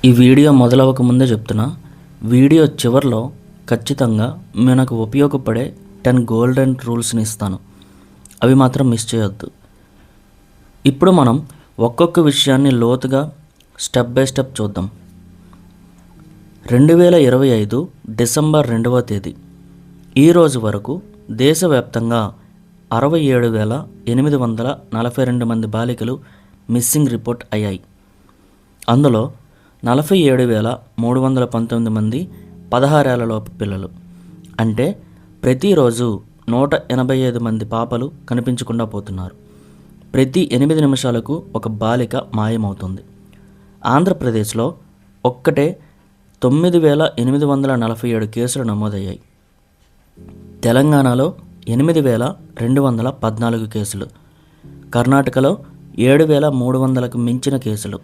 ఈ వీడియో మొదలవక ముందే చెప్తున్నా, వీడియో చివరిలో ఖచ్చితంగా మనకు ఉపయోగపడే 10 గోల్డెన్ రూల్స్ని ఇస్తాను. అవి మాత్రం మిస్ చేయొద్దు. ఇప్పుడు మనం ఒక్కొక్క విషయాన్ని లోతుగా స్టెప్ బై స్టెప్ చూద్దాం. 2025 డిసెంబర్ 2వ తేదీ ఈ రోజు వరకు దేశవ్యాప్తంగా 67,842 మంది బాలికలు మిస్సింగ్ రిపోర్ట్ అయ్యాయి. అందులో 47,319 మంది 16 ఏళ్లలోపు పిల్లలు. అంటే ప్రతిరోజు 185 మంది పాపలు కనిపించకుండా పోతున్నారు. ప్రతి 8 నిమిషాలకు ఒక బాలిక మాయమవుతుంది. ఆంధ్రప్రదేశ్లో ఒక్కటే 9,847 కేసులు నమోదయ్యాయి. తెలంగాణలో 8,214 కేసులు, కర్ణాటకలో 7,300కు మించిన కేసులు,